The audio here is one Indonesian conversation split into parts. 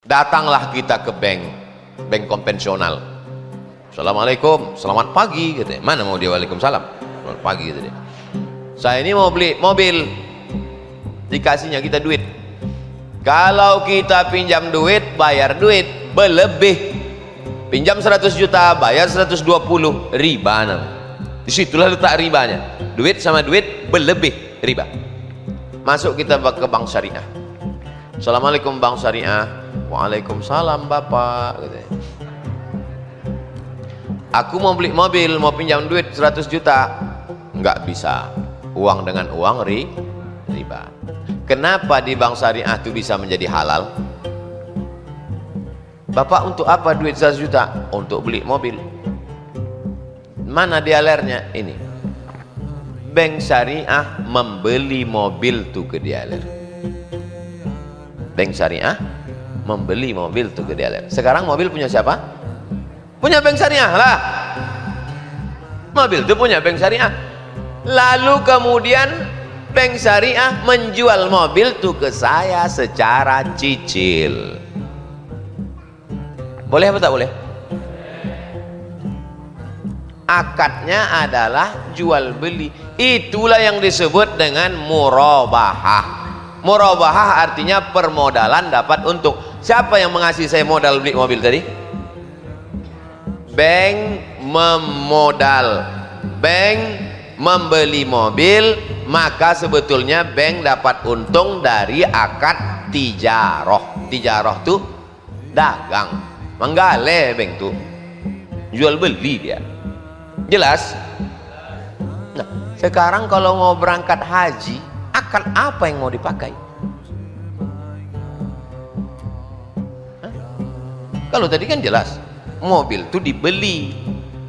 Datanglah kita ke bank konvensional. Assalamualaikum, selamat pagi gitu. Mana mau dia waalaikumsalam, selamat pagi gitu dia. Saya ini mau beli mobil, dikasihnya kita duit. Kalau kita pinjam duit, bayar duit berlebih. Pinjam 100 juta, bayar 120, riba namanya. Disitulah letak ribanya. Duit sama duit berlebih, riba. Masuk kita ke bank syariah. Assalamualaikum bank syariah. Waalaikumsalam bapak gitu. Aku mau beli mobil, mau pinjam duit 100 juta. Enggak bisa. Uang dengan uang riba. Kenapa di bank syariah itu bisa menjadi halal? Bapak untuk apa duit 100 juta? Untuk beli mobil. Mana dialernya? Ini. Bank syariah membeli mobil tuh ke dialer. Bank syariah membeli mobil tuh ke dialer. Sekarang mobil punya siapa? Punya bank syariah lah. Mobil itu punya bank syariah. Lalu kemudian bank syariah menjual mobil tuh ke saya secara cicil. Boleh apa tak boleh? Akadnya adalah jual beli. Itulah yang disebut dengan murabahah. Murabahah artinya permodalan dapat untung. Siapa yang mengasih saya modal beli mobil tadi? Bank memodal, bank membeli mobil, maka sebetulnya bank dapat untung dari akad tijaroh. Tijaroh tuh dagang, menggale bank tuh jual beli dia. Jelas? Nah, sekarang kalau mau berangkat haji, akad apa yang mau dipakai? Hah? Kalau tadi kan jelas, mobil itu dibeli.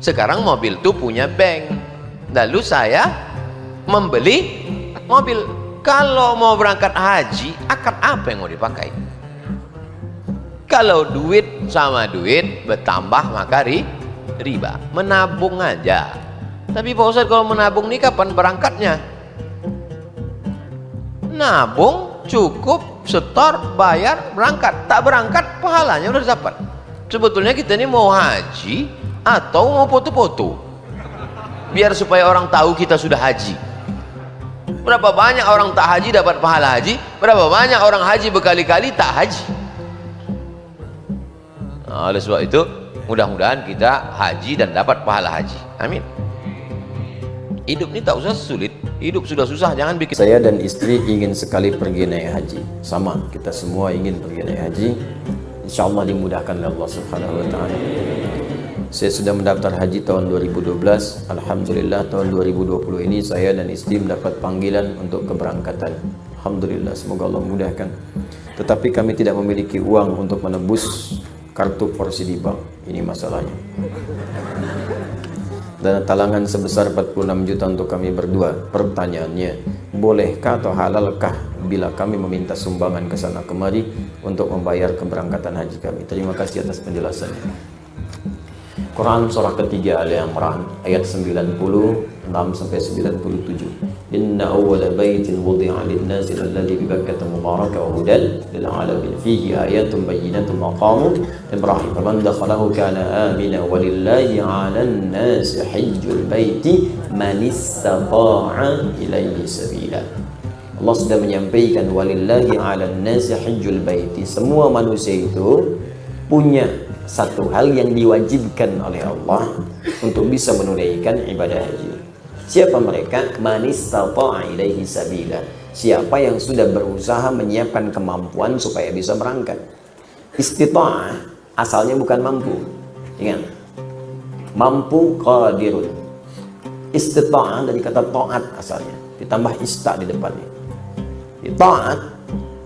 Sekarang mobil itu punya bank. Lalu saya membeli mobil. Kalau mau berangkat haji, akad apa yang mau dipakai? Kalau duit sama duit bertambah maka riba. Menabung aja. Tapi Pak Ustadz, kalau menabung nih kapan berangkatnya? Nabung cukup, setor, bayar, berangkat. Tak berangkat pahalanya udah dapat. Sebetulnya kita ini mau haji atau mau foto-foto, biar supaya orang tahu kita sudah haji. Berapa banyak orang tak haji dapat pahala haji, berapa banyak orang haji berkali-kali tak haji. Nah, oleh sebab itu mudah-mudahan kita haji dan dapat pahala haji. Amin. Hidup ini tak usah sulit. Hidup sudah susah, jangan bikin. Saya dan istri ingin sekali pergi naik haji. Sama, kita semua ingin pergi naik haji. InsyaAllah dimudahkan oleh Allah Subhanahu wa ta'ala. Saya sudah mendaftar haji tahun 2012. Alhamdulillah tahun 2020 ini saya dan istri mendapat panggilan untuk keberangkatan. Alhamdulillah, semoga Allah mudahkan. Tetapi kami tidak memiliki uang untuk menebus kartu porsi di bank. Ini masalahnya. Dan talangan sebesar 46 juta untuk kami berdua. Pertanyaannya, bolehkah atau halalkah bila kami meminta sumbangan ke sana kemari untuk membayar keberangkatan haji kami? Terima kasih atas penjelasannya. Quran surah ketiga Al-Imran ayat 96 sampai 97. Inna awwala baitin wudi'a lin-nasi alladhi bi Bakkah mubarakah wa hudan lil 'alamin fihi ayatun bayyinatun maqamu Ibrahim faman dakhalahu kana amina walillahi 'alan nasi hajjul baiti man istata'a ilaihi sabila. Allah sudah menyampaikan walillahi 'alan nasi hajjul baiti. Semua manusia itu punya satu hal yang diwajibkan oleh Allah untuk bisa menunaikan ibadah haji. Siapa mereka? Man istata'a ilaihi sabila. Siapa yang sudah berusaha menyiapkan kemampuan supaya bisa berangkat. Istita'ah asalnya bukan mampu. Ingat. Mampu qadirun. Istita'ah dari kata ta'at asalnya. Ditambah ista di depannya. Ta'at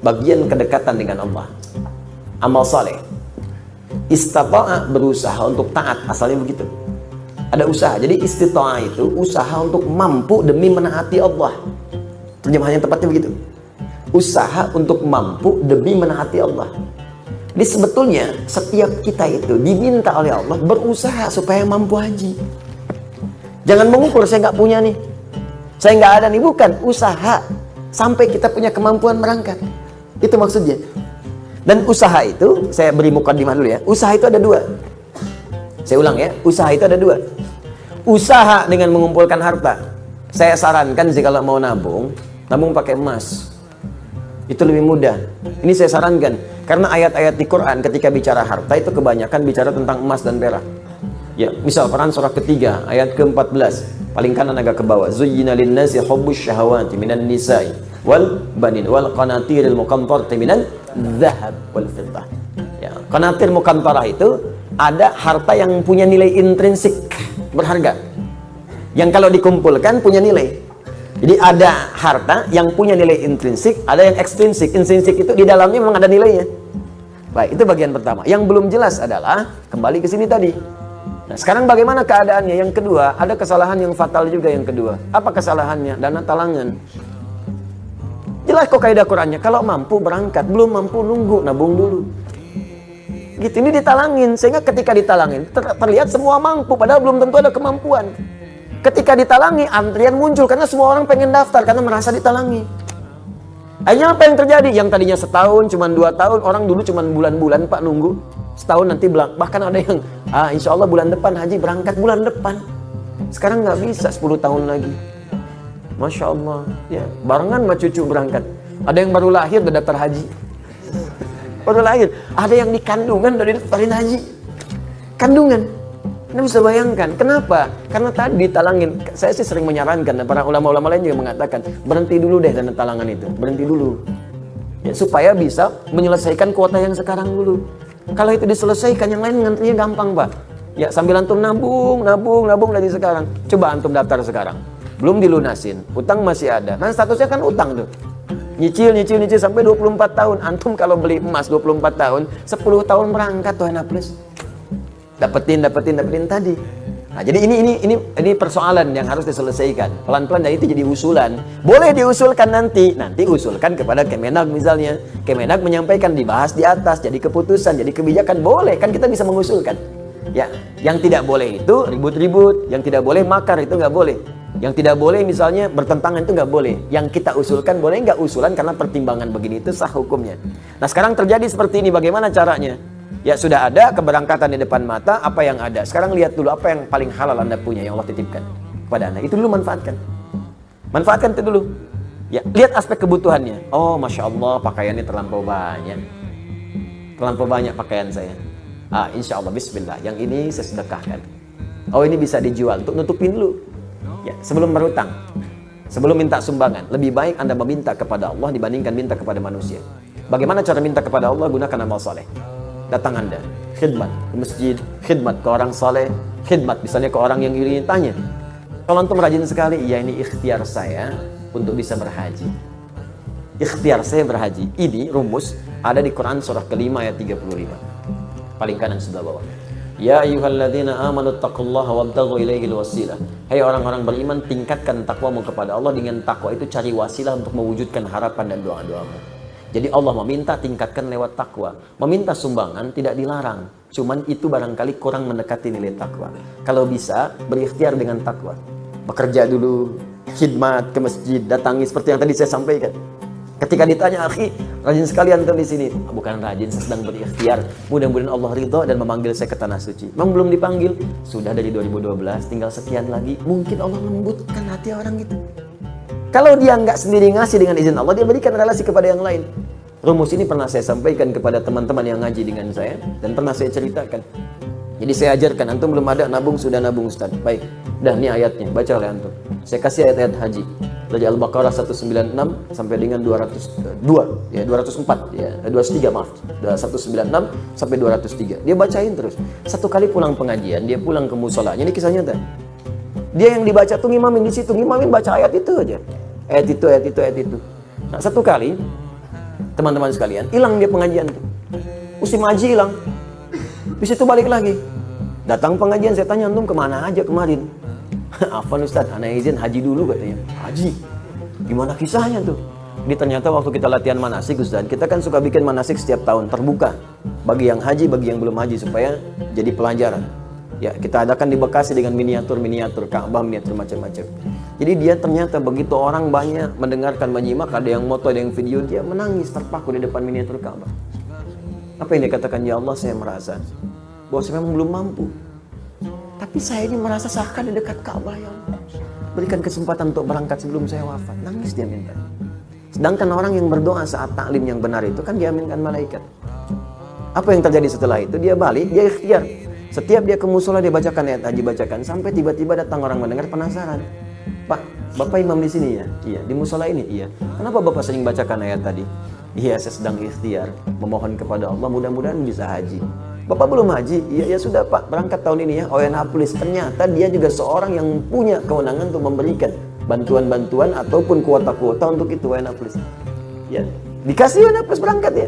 bagian kedekatan dengan Allah. Amal saleh. Istata'a berusaha untuk taat, asalnya begitu. Ada usaha. Jadi istita'a itu usaha untuk mampu demi menaati Allah. Terjemahan yang tepatnya begitu. Usaha untuk mampu demi menaati Allah. Jadi sebetulnya setiap kita itu diminta oleh Allah berusaha supaya mampu haji. Jangan mengukur, saya nggak punya nih, saya nggak ada nih, bukan. Usaha sampai kita punya kemampuan berangkat. Itu maksudnya. Dan usaha itu, saya beri mukadimah dulu ya. Usaha itu ada dua. Saya ulang ya, usaha itu ada dua. Usaha dengan mengumpulkan harta. Saya sarankan sih kalau mau nabung, nabung pakai emas. Itu lebih mudah. Ini saya sarankan. Karena ayat-ayat di Quran ketika bicara harta itu kebanyakan bicara tentang emas dan perak. Ya, misal Quran surah ketiga, ayat ke-14. Paling kanan agak ke bawah. Zuyyina lin-nasi hubbus syahawati minan nisa'i wal banin wal qanatiril muqantarati minan dzahab wal fiddah. Ya, qanatir muqantarah itu ada harta yang punya nilai intrinsik berharga. Yang kalau dikumpulkan punya nilai. Jadi ada harta yang punya nilai intrinsik, ada yang ekstrinsik. Intrinsik itu di dalamnya memang ada nilainya. Baik, itu bagian pertama. Yang belum jelas adalah kembali ke sini tadi. Nah, sekarang bagaimana keadaannya? Yang kedua, ada kesalahan yang fatal juga yang kedua. Apa kesalahannya? Dana talangan. Jelas kok kaidah Qurannya, kalau mampu berangkat, belum mampu nunggu, nabung dulu. Gitu, ini ditalangin, sehingga ketika ditalangin terlihat semua mampu, padahal belum tentu ada kemampuan. Ketika ditalangi, antrian muncul karena semua orang pengen daftar karena merasa ditalangi. Akhirnya apa yang terjadi? Yang tadinya setahun, cuma 2 tahun, orang dulu cuma bulan-bulan Pak nunggu, setahun nanti bahkan ada yang insya Allah bulan depan haji, berangkat bulan depan. Sekarang nggak bisa 10 tahun lagi. Masya Allah, ya barengan sama cucu berangkat. Ada yang baru lahir udah daftar haji, baru lahir. Ada yang di kandungan udah daftarin haji, kandungan. Anda bisa bayangkan, kenapa? Karena tadi ditalangin. Saya sih sering menyarankan, dan para ulama-ulama lain juga mengatakan, berhenti dulu deh dana talangan itu, berhenti dulu. Ya, supaya bisa menyelesaikan kuota yang sekarang dulu. Kalau itu diselesaikan, yang lain ngantrinya gampang, Pak. Ya, sambil antum nabung dari sekarang. Coba antum daftar sekarang. Belum dilunasin, utang masih ada. Kan statusnya kan utang tuh. Nyicil sampai 24 tahun. Antum kalau beli emas 24 tahun, 10 tahun berangkat tuh enak plus. Dapetin tadi. Nah, jadi ini persoalan yang harus diselesaikan. Pelan-pelan dan itu jadi usulan. Boleh diusulkan nanti usulkan kepada Kemenak misalnya. Kemenak menyampaikan, dibahas di atas, jadi keputusan, jadi kebijakan, boleh kan kita bisa mengusulkan. Ya, yang tidak boleh itu ribut-ribut, yang tidak boleh makar itu nggak boleh. Yang tidak boleh misalnya bertentangan itu nggak boleh. Yang kita usulkan boleh nggak usulan karena pertimbangan begini itu sah hukumnya. Nah, sekarang terjadi seperti ini, bagaimana caranya? Ya sudah ada keberangkatan di depan mata, apa yang ada. Sekarang lihat dulu apa yang paling halal Anda punya yang Allah titipkan kepada Anda. Itu dulu manfaatkan. Manfaatkan itu dulu. Ya, lihat aspek kebutuhannya. Oh, Masya Allah pakaiannya terlampau banyak. Terlampau banyak pakaian saya. Insya Allah, bismillah. Yang ini saya sedekahkan. Oh, ini bisa dijual. Untuk nutupin dulu. Ya, sebelum berhutang. Sebelum minta sumbangan. Lebih baik Anda meminta kepada Allah dibandingkan minta kepada manusia. Bagaimana cara minta kepada Allah? Gunakan amal soleh. Datang Anda, khidmat ke masjid, khidmat ke orang saleh, khidmat misalnya ke orang yang ingin tanya. Kalau antum rajin sekali, ya ini ikhtiar saya untuk bisa berhaji. Ikhtiar saya berhaji. Ini rumus ada di Quran surah kelima ayat 35. Paling kanan sebelah bawah. Ya ayyuhalladzina amanu taqullaha wabtaghu ilaihil wasilah. Hai orang-orang beriman, tingkatkan takwamu kepada Allah. Dengan takwa itu cari wasilah untuk mewujudkan harapan dan doa-doamu. Jadi Allah meminta tingkatkan lewat takwa. Meminta sumbangan tidak dilarang. Cuman itu barangkali kurang mendekati nilai takwa. Kalau bisa berikhtiar dengan takwa. Bekerja dulu, khidmat ke masjid, datangi seperti yang tadi saya sampaikan. Ketika ditanya, akhi, rajin sekali antum di sini. Bukan rajin, saya sedang berikhtiar. Mudah-mudahan Allah ridho dan memanggil saya ke tanah suci. Memang belum dipanggil. Sudah dari 2012, tinggal sekian lagi. Mungkin Allah lembutkan hati orang itu. Kalau dia nggak sendiri ngasih dengan izin Allah, dia berikan relasi kepada yang lain. Rumus ini pernah saya sampaikan kepada teman-teman yang ngaji dengan saya dan pernah saya ceritakan. Jadi saya ajarkan, antum belum ada nabung, sudah nabung Ustaz. Baik, dah ini ayatnya, baca oleh antum. Saya kasih ayat-ayat haji dari Al-Baqarah 196 sampai dengan 202, ya 204, ya 203 maaf, 196 sampai 203. Dia bacain terus. Satu kali pulang pengajian, dia pulang ke musolanya. Ini kisah nyata. Dia yang dibaca tuh ngimamin di situ, ngimamin baca ayat itu aja. Ayat itu. Nah, satu kali teman-teman sekalian, hilang dia pengajian tuh. Musim haji hilang. Di situ balik lagi. Datang pengajian, saya tanya, antum kemana aja kemarin? Afwan Ustaz, anak izin haji dulu katanya. Haji? Gimana kisahnya tuh? Ini ternyata waktu kita latihan manasik Ustaz, kita kan suka bikin manasik setiap tahun, terbuka. Bagi yang haji, bagi yang belum haji, supaya jadi pelajaran. Ya, kita adakan di Bekasi dengan miniatur Ka'bah, miniatur macam-macam. Jadi dia ternyata begitu orang banyak mendengarkan, menyimak, ada yang moto, ada yang video, dia menangis terpaku di depan miniatur Ka'bah. Apa yang dia katakan? Ya Allah, saya merasa bahwa saya memang belum mampu, tapi saya ini merasa seakan di dekat Ka'bah. Ya Allah, berikan kesempatan untuk berangkat sebelum saya wafat. Nangis dia minta. Sedangkan orang yang berdoa saat taklim yang benar itu kan diaminkan malaikat. Apa yang terjadi setelah itu? Dia balik, dia ikhtiar. Setiap dia ke musola dia bacakan ayat haji, bacakan, sampai tiba-tiba datang orang mendengar penasaran. Pak, Bapak imam di sini ya? Iya. Di musola ini? Iya. Kenapa Bapak sering bacakan ayat tadi? Iya, saya sedang ikhtiar memohon kepada Allah mudah-mudahan bisa haji. Bapak belum haji? Iya, ya sudah Pak, berangkat tahun ini ya. Oyanaplis. Ternyata dia juga seorang yang punya kewenangan untuk memberikan bantuan-bantuan ataupun kuota-kuota untuk itu Oyanaplis. Ya, dikasih Oyanaplis berangkat ya.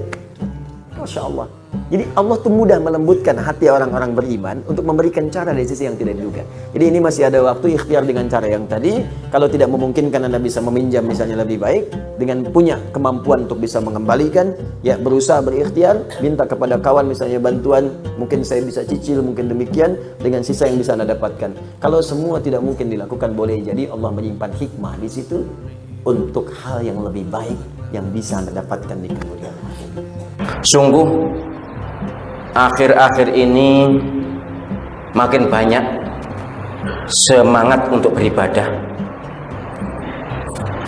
Masya Allah. Jadi Allah tuh mudah melembutkan hati orang-orang beriman untuk memberikan cara dari sisi yang tidak diduga. Jadi ini masih ada waktu ikhtiar dengan cara yang tadi. Kalau tidak memungkinkan Anda bisa meminjam misalnya lebih baik, dengan punya kemampuan untuk bisa mengembalikan, ya berusaha berikhtiar, minta kepada kawan misalnya bantuan, mungkin saya bisa cicil, mungkin demikian, dengan sisa yang bisa Anda dapatkan. Kalau semua tidak mungkin dilakukan, boleh jadi Allah menyimpan hikmah di situ untuk hal yang lebih baik yang bisa Anda dapatkan di kemudian hari. Sungguh akhir-akhir ini makin banyak semangat untuk beribadah,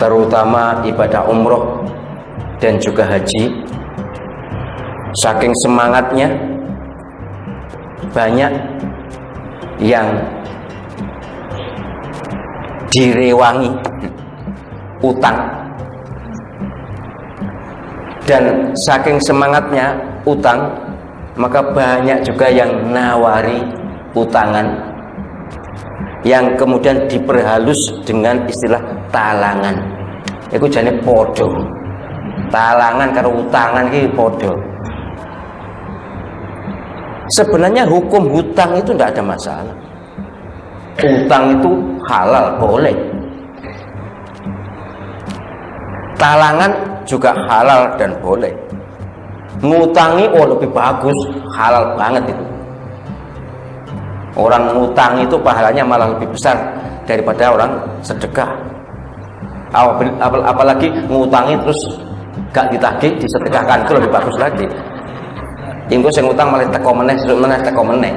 terutama ibadah umroh dan juga haji. Saking semangatnya, banyak yang direwangi utang, dan saking semangatnya utang, maka banyak juga yang nawari utangan yang kemudian diperhalus dengan istilah talangan. Itu jane podo. Talangan karo utangan iki podo. Sebenarnya hukum hutang itu tidak ada masalah. Utang itu halal, boleh. Talangan juga halal dan boleh. Ngutangi lebih bagus, halal banget itu. Orang ngutang itu pahalanya malah lebih besar daripada orang sedekah. Apalagi ngutangi terus gak ditagih, disedekahkan, itu lebih bagus lagi. Inggo sing ngutang malah teko meneh.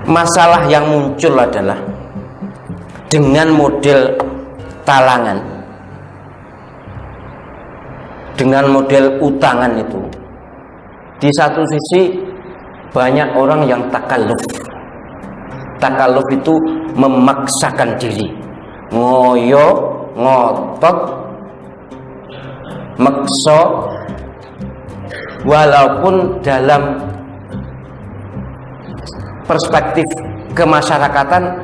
Masalah yang muncul adalah dengan model talangan, dengan model utangan itu, di satu sisi banyak orang yang takalluf. Takalluf itu memaksakan diri, ngoyo, ngotot, makso, walaupun dalam perspektif kemasyarakatan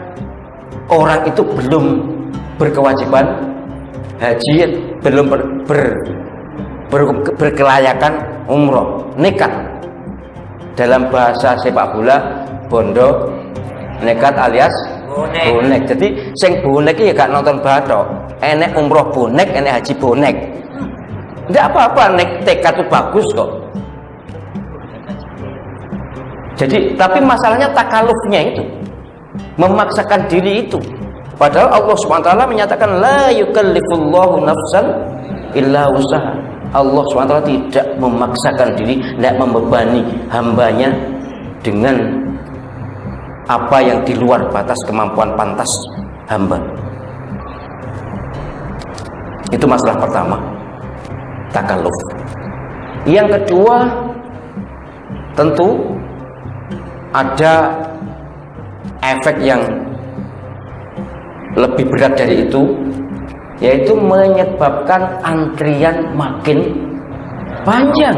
orang itu belum berkewajiban haji, belum berkelayakan umroh, nekat. Dalam bahasa sepak bola, bondo nekat alias bonek. Jadi sing bonek ya gak nonton batok, enek umroh bonek, enek haji bonek. Tidak apa-apa, nek tekad itu bagus kok. Jadi tapi masalahnya takalufnya itu, memaksakan diri itu. Padahal Allah SWT menyatakan la yukallifullahu nafsan illa usaha. Allah SWT tidak memaksakan diri, tidak membebani hambanya dengan apa yang di luar batas kemampuan pantas hamba. Itu masalah pertama, takalluf. Yang kedua, tentu ada efek yang lebih berat dari itu, yaitu menyebabkan antrian makin panjang.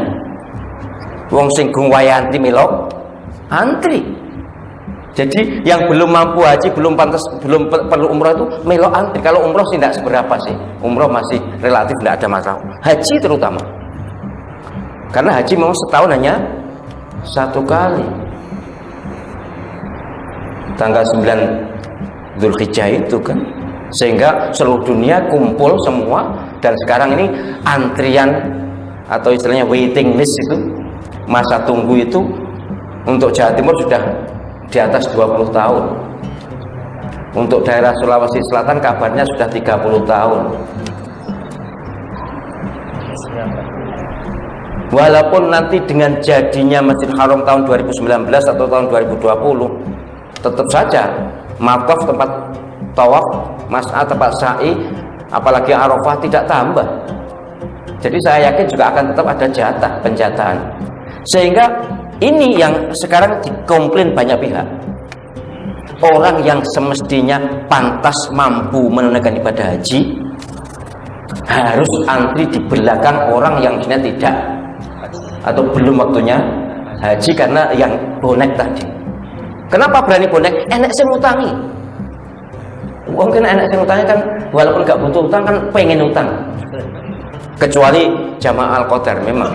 Wong sing gung wayanti milok antri. Jadi yang belum mampu haji, belum pantas, belum perlu umroh itu melok antri. Kalau umroh sih tidak seberapa sih, umroh masih relatif tidak ada masalah. Haji terutama, karena haji memang setahun hanya satu kali, tanggal 9 Dzulhijjah itu kan, sehingga seluruh dunia kumpul semua. Dan sekarang ini antrian atau istilahnya waiting list itu, masa tunggu itu untuk Jawa Timur sudah di atas 20 tahun. Untuk daerah Sulawesi Selatan kabarnya sudah 30 tahun. walaupun nanti dengan jadinya Masjidil Haram tahun 2019 atau tahun 2020, tetap saja makaf tempat tawaf, mas'ah, tempat sa'i, apalagi Arafah tidak tambah. Jadi saya yakin juga akan tetap ada jatah, penjatahan. Sehingga ini yang sekarang dikomplain banyak pihak. Orang yang semestinya pantas mampu menunaikan ibadah haji harus antri di belakang orang yang sebenarnya tidak atau belum waktunya haji karena yang bonek tadi. Kenapa berani bonek? Enak sing ngutangi. Mungkin enak sing ngutangi kan walaupun nggak butuh utang kan pengen utang. Kecuali jamaah al-qadar memang.